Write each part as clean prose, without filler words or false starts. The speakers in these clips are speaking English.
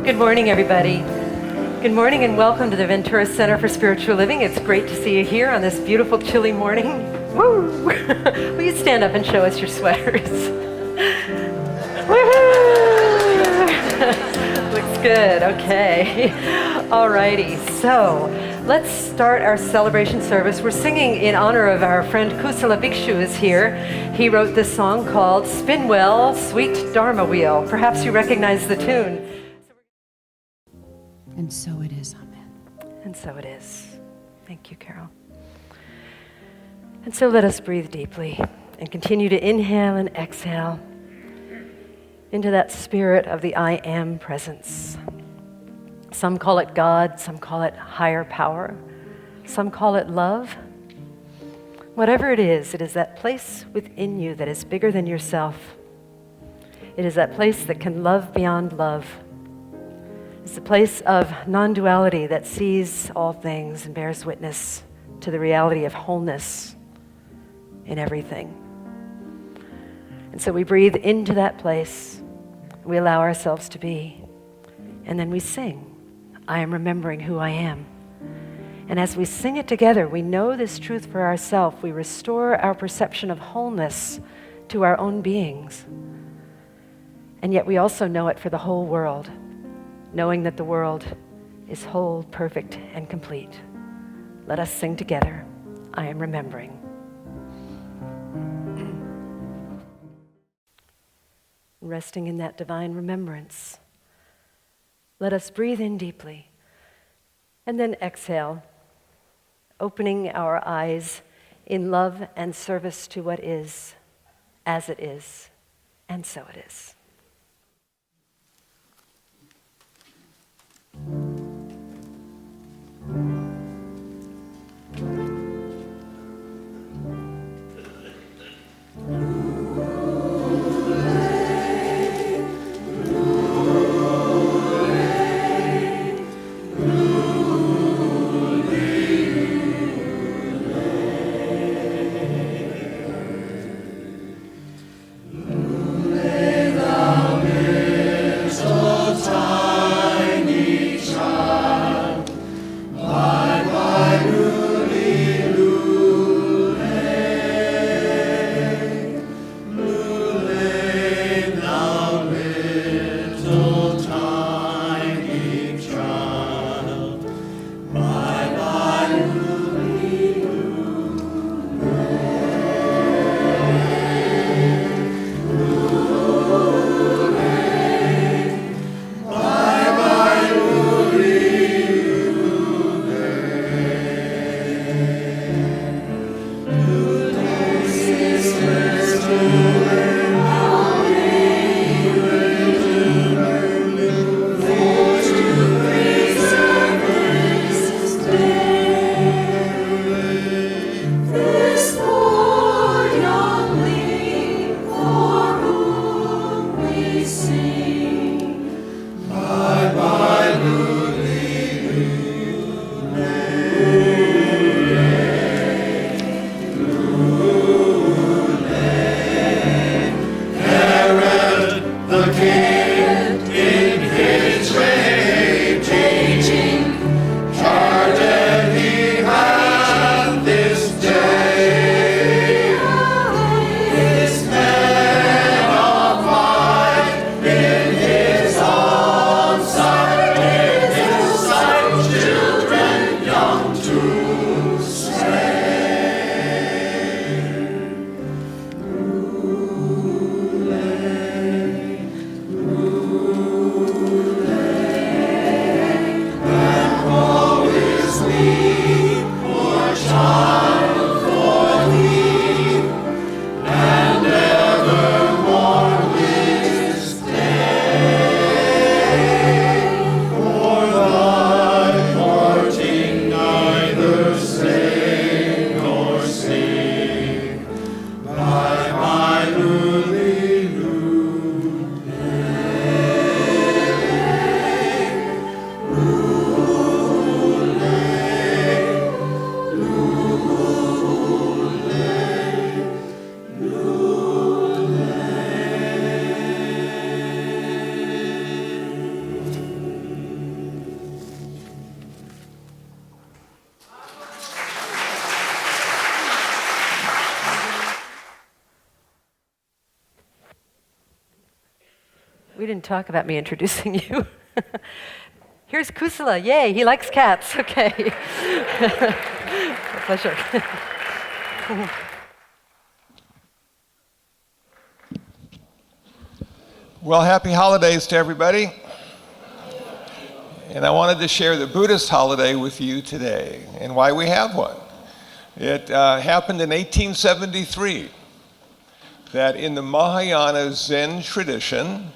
Good morning, everybody. Good morning and welcome to the Ventura Center for Spiritual Living. It's great to see you here on this beautiful, chilly morning. Woo! Will you stand up and show us your sweaters? Looks good, okay. Alrighty, so let's start our celebration service. We're singing in honor of our friend Kusala Bhikshu is here. He wrote this song called Spin Well, Sweet Dharma Wheel. Perhaps you recognize the tune. And so it is, amen. And so it is. Thank you, Carol. And so let us breathe deeply and continue to inhale and exhale into that spirit of the I Am presence. Some call it God, some call it higher power, some call it love. Whatever it is that place within you that is bigger than yourself. It is that place that can love beyond love. It's a place of non-duality that sees all things and bears witness to the reality of wholeness in everything. And so we breathe into that place, we allow ourselves to be, and then we sing, I am remembering who I am. And as we sing it together, we know this truth for ourselves. We restore our perception of wholeness to our own beings. And yet we also know it for the whole world, knowing that the world is whole, perfect, and complete. Let us sing together, I am remembering. Resting in that divine remembrance, let us breathe in deeply and then exhale, opening our eyes in love and service to what is, as it is, and so it is. Omega. We didn't talk about me introducing you. Here's Kusala. Yay, he likes cats. Okay. A pleasure. Well, happy holidays to everybody. And I wanted to share the Buddhist holiday with you today and why we have one. It happened in 1873 that in the Mahayana Zen tradition,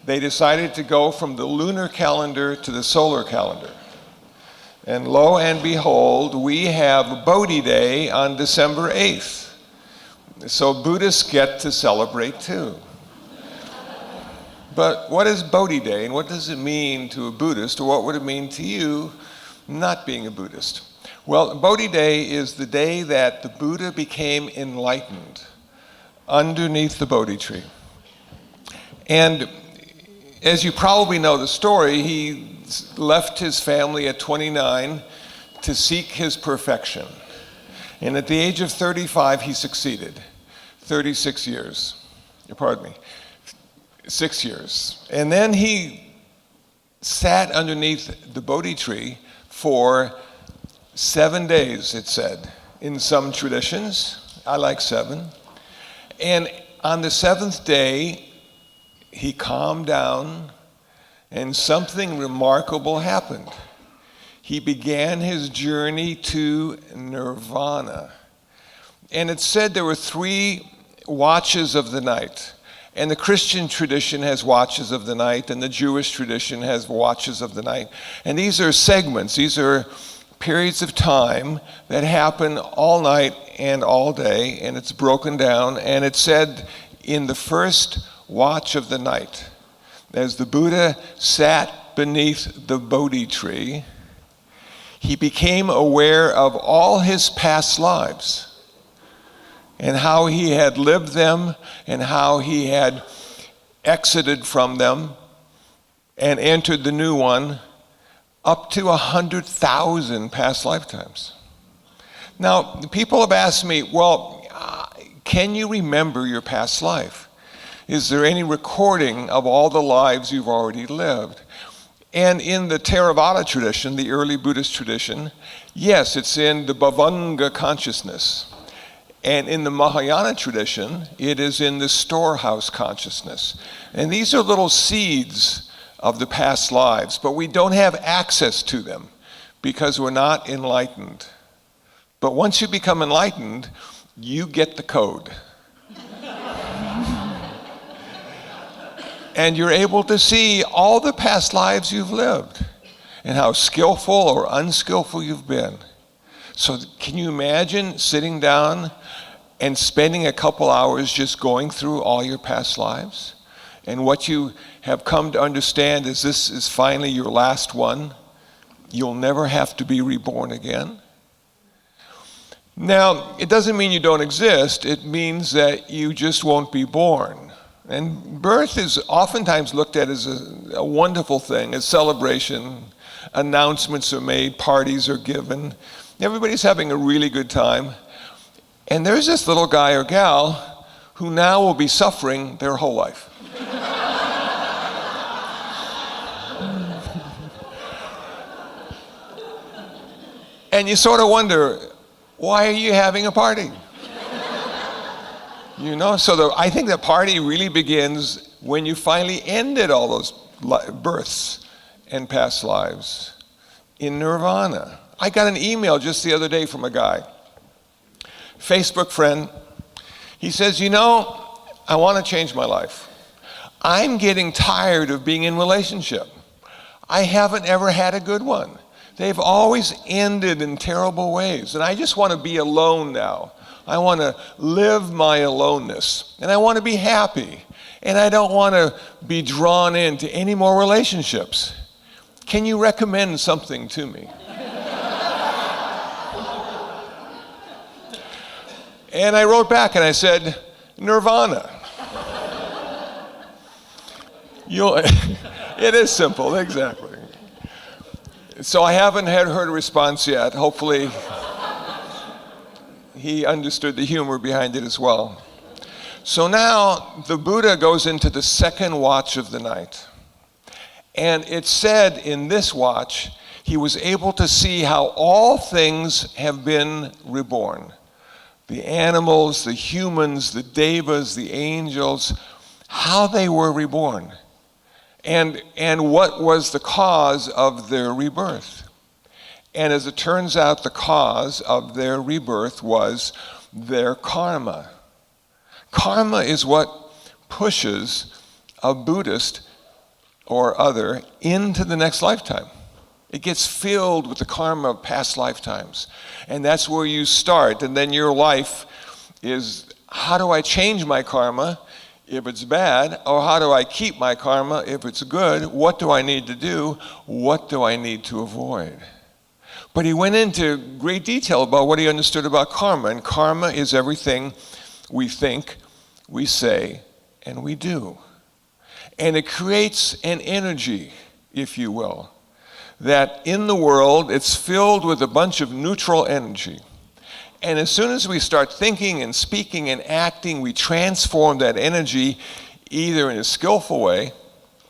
they decided to go from the lunar calendar to the solar calendar. And lo and behold, we have Bodhi Day on December 8th. So Buddhists get to celebrate too. But what is Bodhi Day and what does it mean to a Buddhist, or what would it mean to you not being a Buddhist? Well, Bodhi Day is the day that the Buddha became enlightened underneath the Bodhi tree. And as you probably know the story, he left his family at 29 to seek his perfection. And at the age of 35, he succeeded. 36 years. Pardon me. 6 years. And then he sat underneath the Bodhi tree for 7 days, it said, in some traditions. I like 7. And on the 7th day, he calmed down and something remarkable happened. He began his journey to nirvana. And it said there were 3 watches of the night. And the Christian tradition has watches of the night, and the Jewish tradition has watches of the night. And these are segments, these are periods of time that happen all night and all day, and it's broken down. And it said in the first watch of the night, as the Buddha sat beneath the Bodhi tree, he became aware of all his past lives and how he had lived them and how he had exited from them and entered the new one, up to 100,000 past lifetimes. Now, people have asked me, well, can you remember your past life? Is there any recording of all the lives you've already lived? And in the Theravada tradition, the early Buddhist tradition, yes, it's in the Bhavanga consciousness. And in the Mahayana tradition, it is in the storehouse consciousness. And these are little seeds of the past lives, but we don't have access to them because we're not enlightened. But once you become enlightened, you get the code. And you're able to see all the past lives you've lived and how skillful or unskillful you've been. So can you imagine sitting down and spending a couple hours just going through all your past lives? And what you have come to understand is this is finally your last one. You'll never have to be reborn again. Now, it doesn't mean you don't exist. It means that you just won't be born. And birth is oftentimes looked at as a wonderful thing, a celebration. Announcements are made, parties are given. Everybody's having a really good time. And there's this little guy or gal who now will be suffering their whole life. And you sort of wonder, why are you having a party? You know, so I think the party really begins when you finally ended all those births and past lives in nirvana. I got an email just the other day from a guy, Facebook friend. He says, you know, I want to change my life. I'm getting tired of being in relationship. I haven't ever had a good one. They've always ended in terrible ways. And I just want to be alone now. I want to live my aloneness. And I want to be happy. And I don't want to be drawn into any more relationships. Can you recommend something to me? And I wrote back and I said, nirvana. It is simple, exactly. So I haven't heard a response yet. Hopefully he understood the humor behind it as well. So now the Buddha goes into the second watch of the night. And it said in this watch, he was able to see how all things have been reborn. The animals, the humans, the devas, the angels, how they were reborn. And what was the cause of their rebirth. And as it turns out, the cause of their rebirth was their karma. Karma is what pushes a Buddhist or other into the next lifetime. It gets filled with the karma of past lifetimes. And that's where you start. And then your life is, how do I change my karma if it's bad? Or how do I keep my karma if it's good? What do I need to do? What do I need to avoid? But he went into great detail about what he understood about karma. And karma is everything we think, we say, and we do. And it creates an energy, if you will, that in the world, it's filled with a bunch of neutral energy. And as soon as we start thinking and speaking and acting, we transform that energy either in a skillful way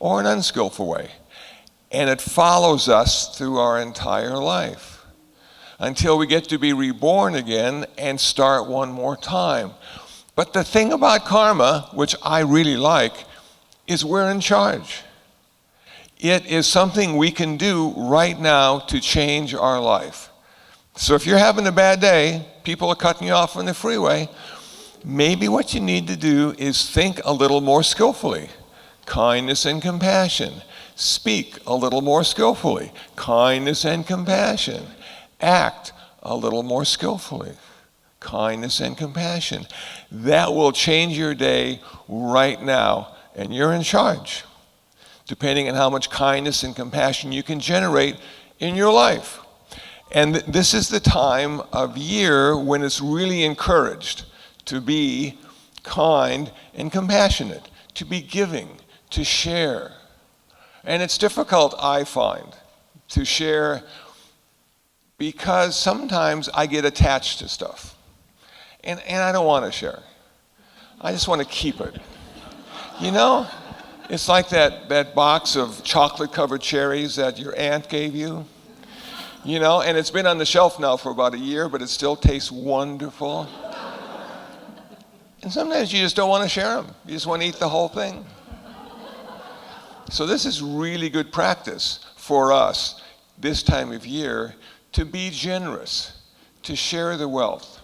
or an unskillful way. And it follows us through our entire life until we get to be reborn again and start one more time. But the thing about karma, which I really like, is we're in charge. It is something we can do right now to change our life. So if you're having a bad day, people are cutting you off on the freeway, maybe what you need to do is think a little more skillfully. Kindness and compassion. Speak a little more skillfully. Kindness and compassion. Act a little more skillfully. Kindness and compassion. That will change your day right now, and you're in charge, depending on how much kindness and compassion you can generate in your life. And this is the time of year when it's really encouraged to be kind and compassionate, to be giving, to share. And it's difficult, I find, to share because sometimes I get attached to stuff. And I don't want to share. I just want to keep it. You know? It's like that box of chocolate-covered cherries that your aunt gave you. You know, and it's been on the shelf now for about a year, but it still tastes wonderful. And sometimes you just don't want to share them. You just want to eat the whole thing. So this is really good practice for us this time of year to be generous, to share the wealth.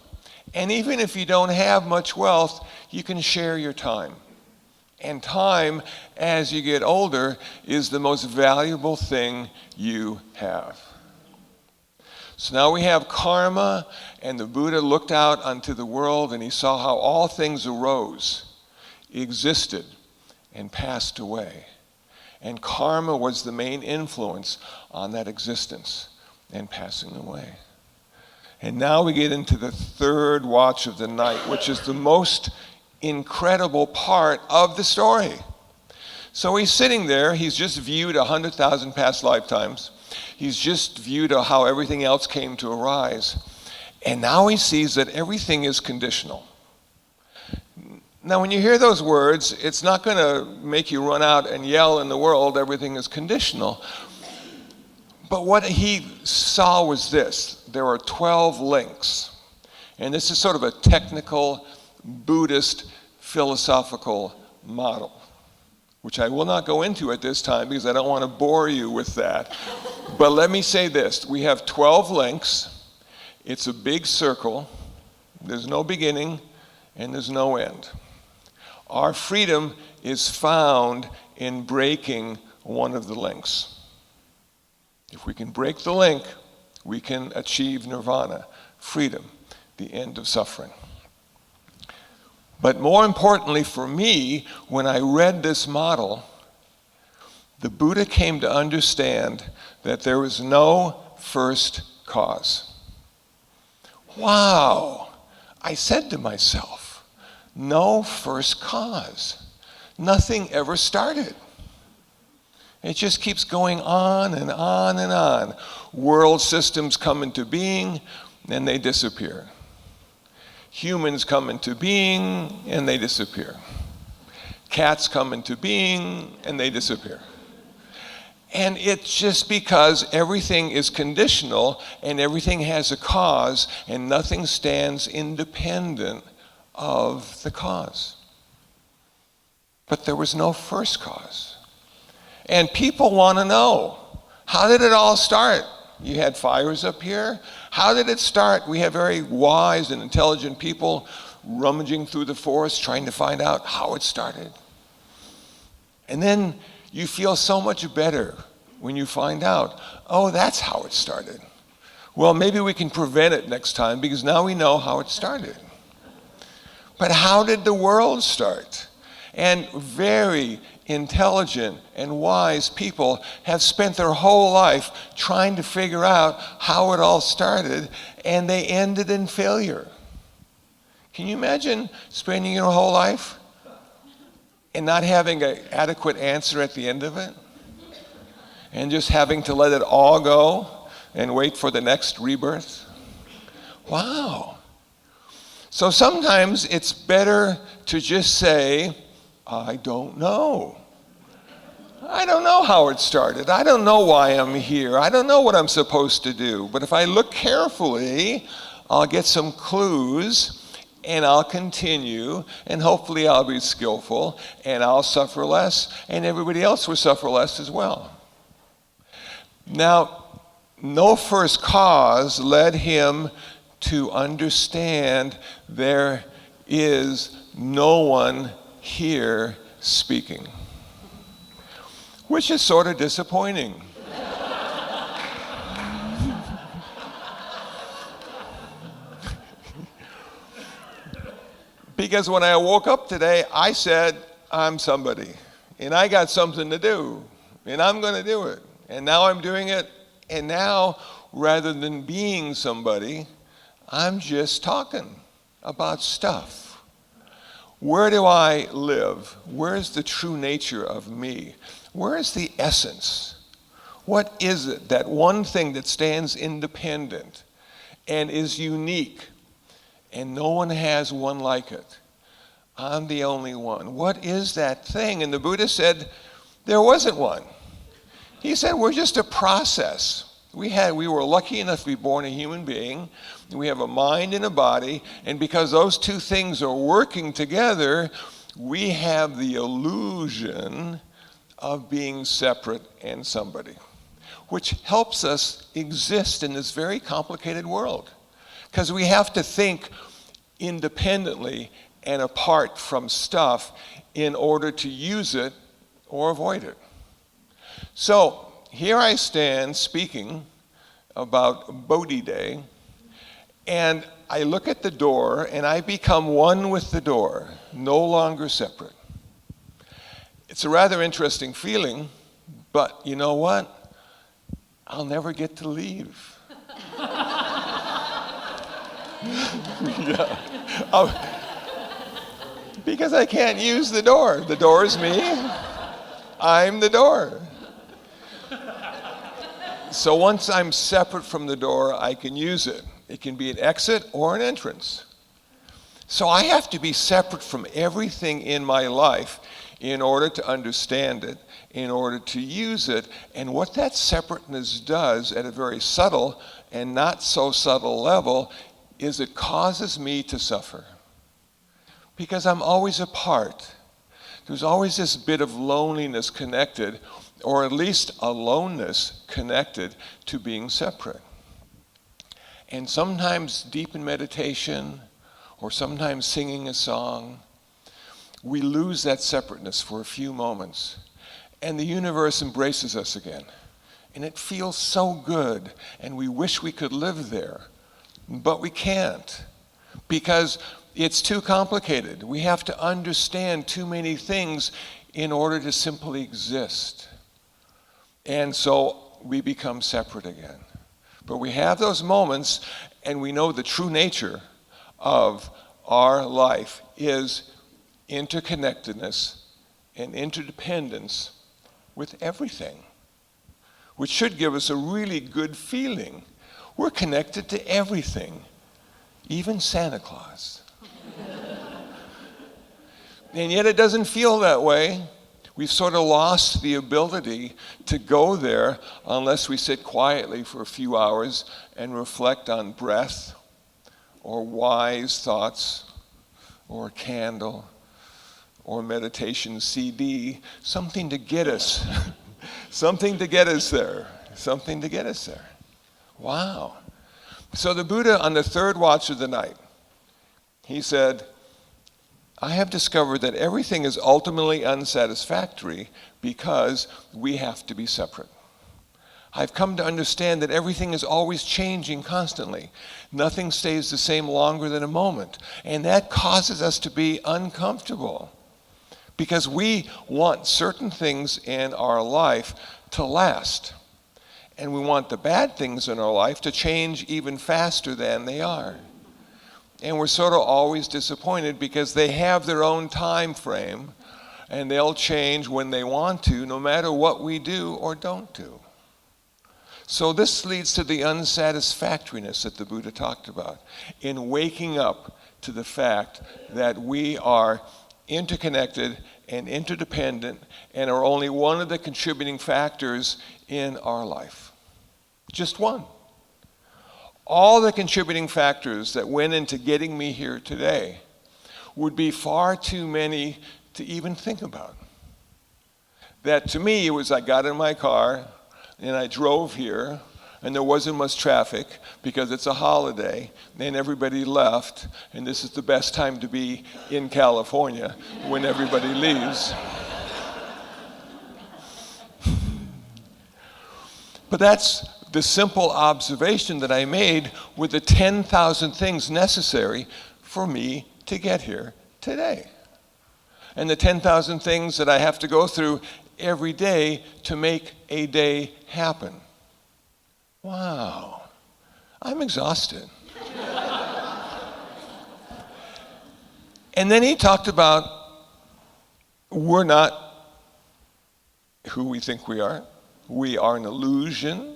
And even if you don't have much wealth, you can share your time. And time, as you get older, is the most valuable thing you have. So now we have karma, and the Buddha looked out onto the world and he saw how all things arose, existed, and passed away. And karma was the main influence on that existence and passing away. And now we get into the third watch of the night, which is the most incredible part of the story. So he's sitting there, he's just viewed 100,000 past lifetimes. He's just viewed how everything else came to arise. And now he sees that everything is conditional. Now when you hear those words, it's not going to make you run out and yell in the world, everything is conditional. But what he saw was this. There are 12 links. And this is sort of a technical Buddhist philosophical model, which I will not go into at this time because I don't want to bore you with that. But let me say this. We have 12 links. It's a big circle. There's no beginning and there's no end. Our freedom is found in breaking one of the links. If we can break the link, we can achieve nirvana, freedom, the end of suffering. But more importantly for me, when I read this model, the Buddha came to understand that there was no first cause. Wow! I said to myself, no first cause. Nothing ever started. It just keeps going on and on and on. World systems come into being, and they disappear. Humans come into being and they disappear. Cats come into being and they disappear. And it's just because everything is conditional and everything has a cause and nothing stands independent of the cause. But there was no first cause. And people want to know, how did it all start? You had fires up here. How did it start? We have very wise and intelligent people rummaging through the forest trying to find out how it started. And then you feel so much better when you find out, oh, that's how it started. Well, maybe we can prevent it next time because now we know how it started. But how did the world start? And very intelligent and wise people have spent their whole life trying to figure out how it all started, and they ended in failure. Can you imagine spending your whole life and not having an adequate answer at the end of it? And just having to let it all go and wait for the next rebirth? Wow. So sometimes it's better to just say, I don't know. I don't know how it started. I don't know why I'm here. I don't know what I'm supposed to do. But if I look carefully, I'll get some clues, and I'll continue, and hopefully I'll be skillful, and I'll suffer less, and everybody else will suffer less as well. Now, no first cause led him to understand there is no one here speaking, which is sort of disappointing. Because when I woke up today, I said, I'm somebody, and I got something to do, and I'm going to do it. And now I'm doing it, and now, rather than being somebody, I'm just talking about stuff. Where do I live? Where's the true nature of me? Where is the essence? What is it, that one thing that stands independent and is unique, and no one has one like it? I'm the only one. What is that thing? And the Buddha said, there wasn't one. He said, we're just a process. We were lucky enough to be born a human being. We have a mind and a body, and because those two things are working together, we have the illusion of being separate and somebody, which helps us exist in this very complicated world. Because we have to think independently and apart from stuff in order to use it or avoid it. So here I stand speaking about Bodhi Day, and I look at the door and I become one with the door, no longer separate. It's a rather interesting feeling, but you know what? I'll never get to leave. Because I can't use the door. The door is me. I'm the door. So once I'm separate from the door, I can use it. It can be an exit or an entrance. So I have to be separate from everything in my life in order to understand it, in order to use it. And what that separateness does at a very subtle and not so subtle level is it causes me to suffer. Because I'm always apart. There's always this bit of loneliness connected, or at least aloneness connected to being separate. And sometimes deep in meditation, or sometimes singing a song, we lose that separateness for a few moments, and the universe embraces us again. And it feels so good, and we wish we could live there, but we can't, because it's too complicated. We have to understand too many things in order to simply exist. And so we become separate again. But we have those moments, and we know the true nature of our life is interconnectedness and interdependence with everything, which should give us a really good feeling. We're connected to everything, even Santa Claus. And yet it doesn't feel that way. We've sort of lost the ability to go there unless we sit quietly for a few hours and reflect on breath or wise thoughts or a candle or meditation CD, something to get us, something to get us there, something to get us there. Wow. So the Buddha, on the third watch of the night, he said, I have discovered that everything is ultimately unsatisfactory because we have to be separate. I've come to understand that everything is always changing constantly. Nothing stays the same longer than a moment. And that causes us to be uncomfortable because we want certain things in our life to last. And we want the bad things in our life to change even faster than they are. And we're sort of always disappointed because they have their own time frame and they'll change when they want to, no matter what we do or don't do. So this leads to the unsatisfactoriness that the Buddha talked about in waking up to the fact that we are interconnected and interdependent and are only one of the contributing factors in our life. Just one. All the contributing factors that went into getting me here today would be far too many to even think about. That to me, it was I got in my car and I drove here and there wasn't much traffic because it's a holiday and everybody left and this is the best time to be in California when everybody leaves. But that's the simple observation that I made with the 10,000 things necessary for me to get here today. And the 10,000 things that I have to go through every day to make a day happen. Wow, I'm exhausted. And then he talked about we're not who we think we are. We are an illusion.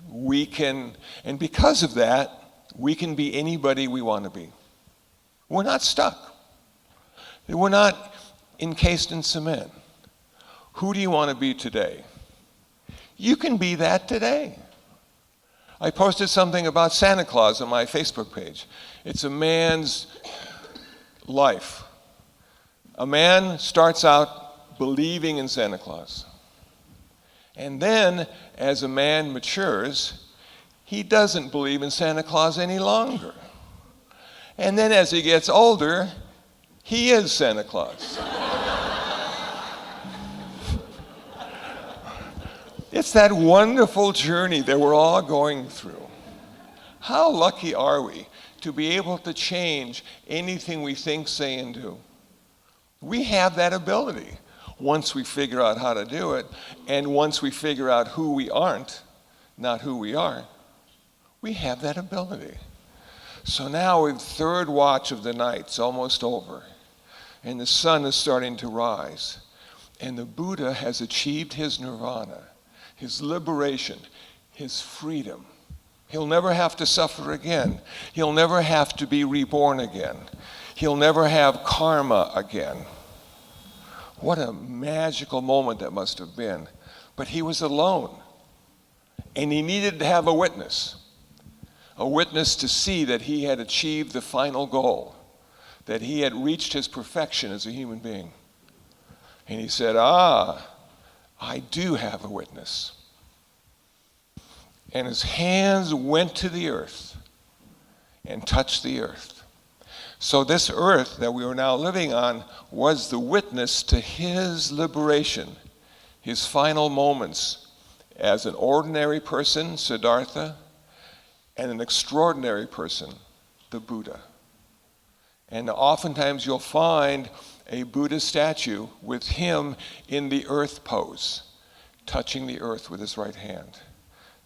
We can, and because of that, we can be anybody we want to be. We're not stuck. We're not encased in cement. Who do you want to be today? You can be that today. I posted something about Santa Claus on my Facebook page. It's a man's life. A man starts out believing in Santa Claus. And then, as a man matures, he doesn't believe in Santa Claus any longer. And then as he gets older, he is Santa Claus. It's that wonderful journey that we're all going through. How lucky are we to be able to change anything we think, say, and do? We have that ability. Once we figure out how to do it, and once we figure out who we aren't, not who we are, we have that ability. So now with third watch of the night, it's almost over, and the sun is starting to rise, and the Buddha has achieved his nirvana, his liberation, his freedom. He'll never have to suffer again. He'll never have to be reborn again. He'll never have karma again. What a magical moment that must have been. But he was alone. And he needed to have a witness to see that he had achieved the final goal, that he had reached his perfection as a human being. And he said, I do have a witness. And his hands went to the earth and touched the earth. So this earth that we are now living on was the witness to his liberation, his final moments as an ordinary person, Siddhartha, and an extraordinary person, the Buddha. And oftentimes you'll find a Buddha statue with him in the earth pose, touching the earth with his right hand.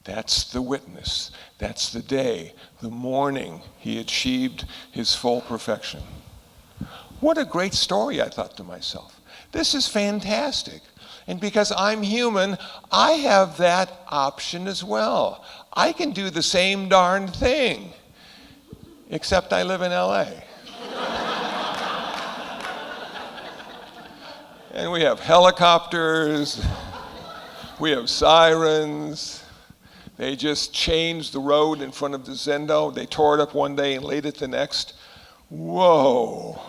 That's the witness. That's the day, the morning he achieved his full perfection. What a great story, I thought to myself. This is fantastic. And because I'm human, I have that option as well. I can do the same darn thing, except I live in LA. And we have helicopters, we have sirens. They just changed the road in front of the Zendo. They tore it up one day and laid it the next. Whoa.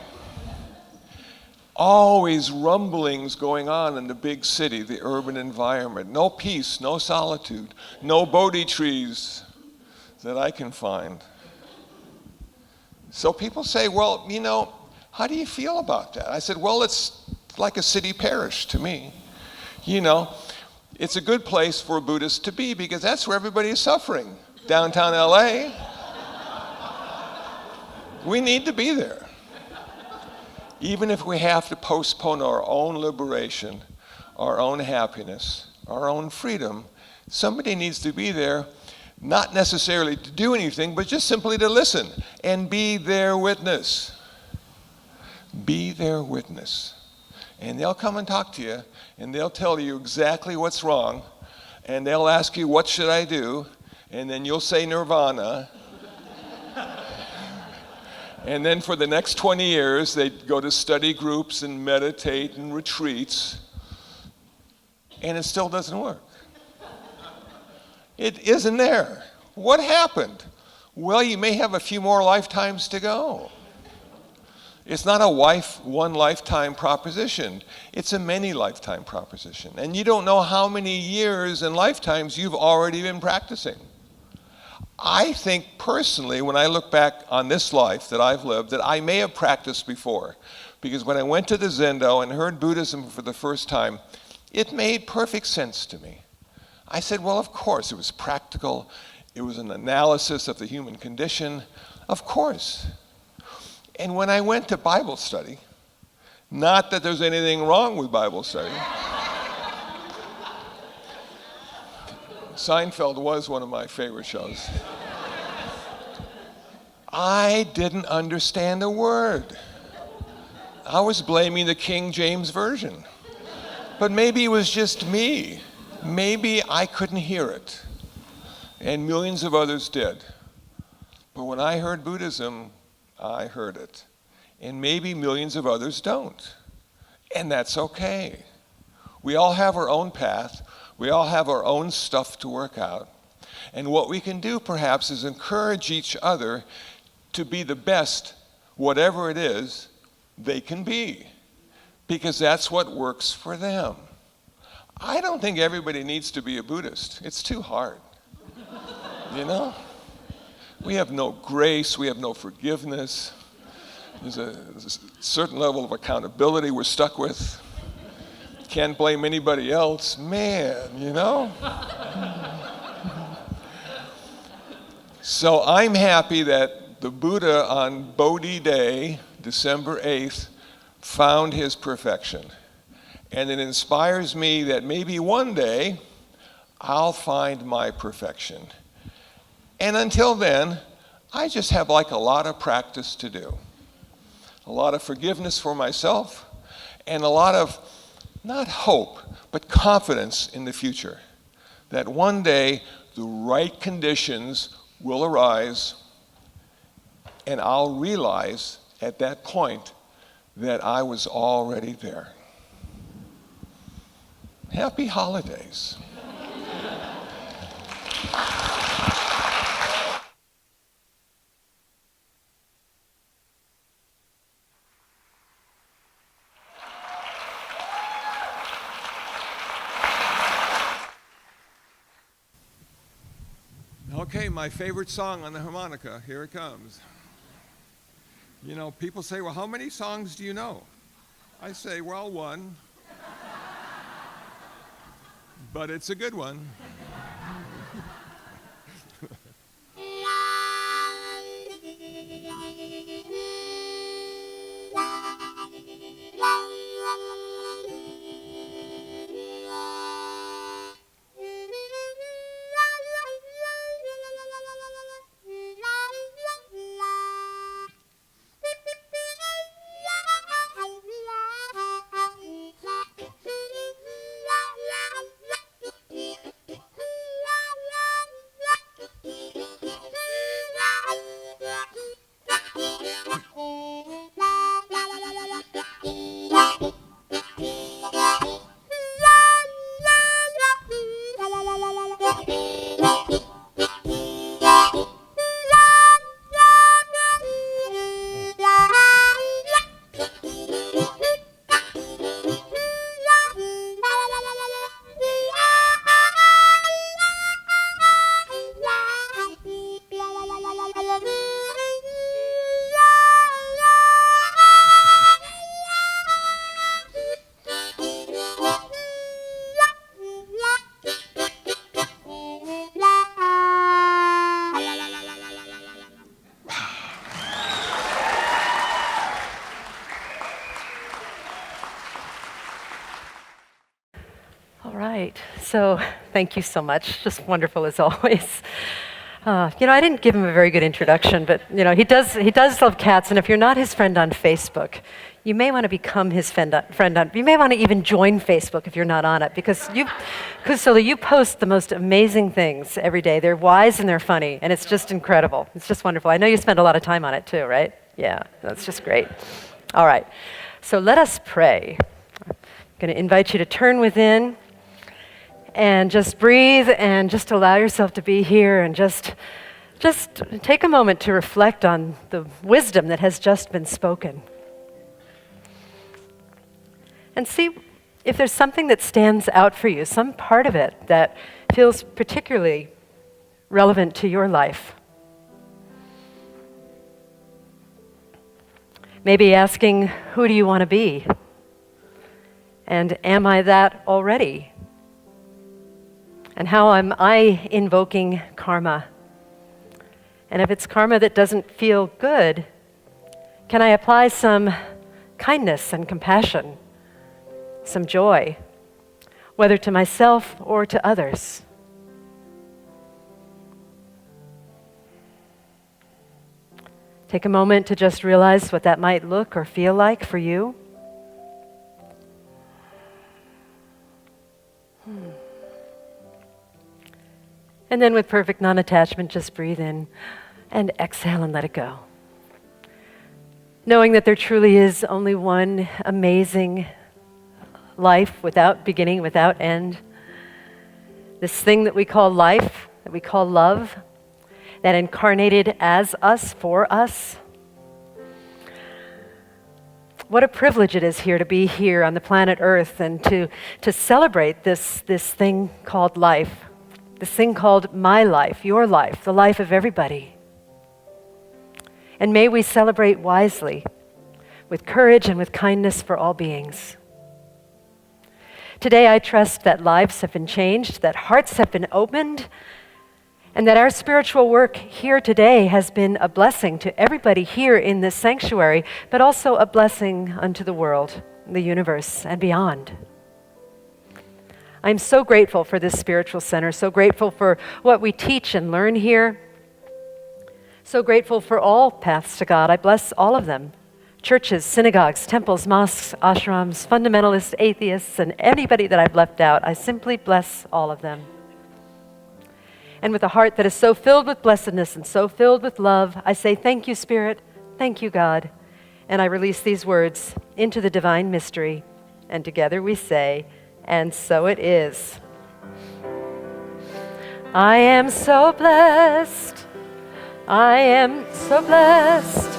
Always rumblings going on in the big city, the urban environment. No peace, no solitude, no Bodhi trees that I can find. So people say, well, you know, how do you feel about that? I said, well, it's like a city parish to me. You know, it's a good place for a Buddhist to be because that's where everybody is suffering. Downtown LA. We need to be there. Even if we have to postpone our own liberation, our own happiness, our own freedom, somebody needs to be there, not necessarily to do anything, but just simply to listen and be their witness. Be their witness. And they'll come and talk to you, and they'll tell you exactly what's wrong, and they'll ask you, what should I do? And then you'll say nirvana. And then for the next 20 years, they go to study groups and meditate and retreats, and it still doesn't work. It isn't there. What happened? Well, you may have a few more lifetimes to go. It's not a one lifetime proposition. It's a many lifetime proposition. And you don't know how many years and lifetimes you've already been practicing. I think personally, when I look back on this life that I've lived, that I may have practiced before. Because when I went to the Zendo and heard Buddhism for the first time, it made perfect sense to me. I said, well, of course, it was practical. It was an analysis of the human condition. Of course. And when I went to Bible study, not that there's anything wrong with Bible study. Seinfeld was one of my favorite shows. I didn't understand a word. I was blaming the King James Version. But maybe it was just me. Maybe I couldn't hear it. And millions of others did. But when I heard Buddhism, I heard it. And maybe millions of others don't. And that's okay. We all have our own path. We all have our own stuff to work out. And what we can do perhaps is encourage each other to be the best, whatever it is, they can be. Because that's what works for them. I don't think everybody needs to be a Buddhist. It's too hard. You know? We have no grace, we have no forgiveness. There's a certain level of accountability we're stuck with. Can't blame anybody else. Man, you know? So I'm happy that the Buddha on Bodhi Day, December 8th, found his perfection. And it inspires me that maybe one day I'll find my perfection. And until then, I just have like a lot of practice to do. A lot of forgiveness for myself, and a lot of, not hope, but confidence in the future. That one day the right conditions will arise, and I'll realize at that point that I was already there. Happy holidays. Okay, my favorite song on the harmonica, here it comes. You know, people say, well, how many songs do you know? I say, well, one. But it's a good one. All right. So thank you so much. Just wonderful as always. I didn't give him a very good introduction, but he does love cats. And if you're not his friend on Facebook, you may want to become his friend on. You may want to even join Facebook if you're not on it, because Kusala, you post the most amazing things every day. They're wise and they're funny, and it's just incredible. It's just wonderful. I know you spend a lot of time on it too, right? Yeah, that's just great. All right. So let us pray. I'm going to invite you to turn within and just breathe and just allow yourself to be here and just take a moment to reflect on the wisdom that has just been spoken. And see if there's something that stands out for you, some part of it that feels particularly relevant to your life. Maybe asking, who do you want to be? And am I that already? And how am I invoking karma? And if it's karma that doesn't feel good, can I apply some kindness and compassion, some joy, whether to myself or to others? Take a moment to just realize what that might look or feel like for you. And then with perfect non-attachment, just breathe in and exhale and let it go. Knowing that there truly is only one amazing life without beginning, without end. This thing that we call life, that we call love, that incarnated as us, for us. What a privilege it is here to be here on the planet Earth and to celebrate this thing called life. This thing called my life, your life, the life of everybody. And may we celebrate wisely, with courage and with kindness for all beings. Today I trust that lives have been changed, that hearts have been opened, and that our spiritual work here today has been a blessing to everybody here in this sanctuary, but also a blessing unto the world, the universe, and beyond. I'm so grateful for this spiritual center, so grateful for what we teach and learn here. So grateful for all paths to God. I bless all of them. Churches, synagogues, temples, mosques, ashrams, fundamentalists, atheists, and anybody that I've left out. I simply bless all of them. And with a heart that is so filled with blessedness and so filled with love, I say thank you, Spirit, thank you, God. And I release these words into the divine mystery. And together we say, and so it is. I am so blessed. I am so blessed.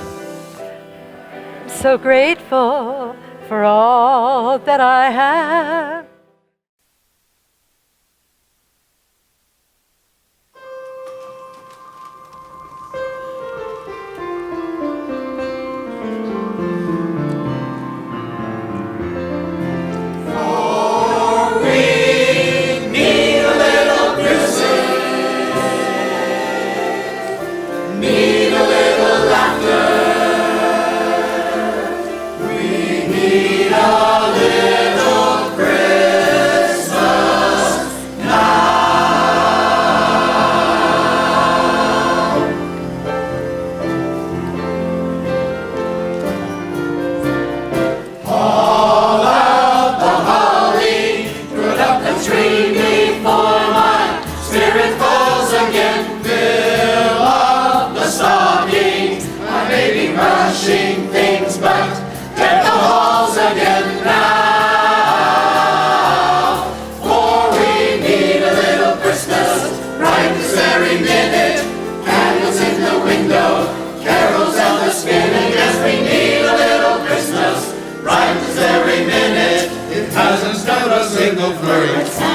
I'm so grateful for all that I have. Hasn't stopped a single flurry.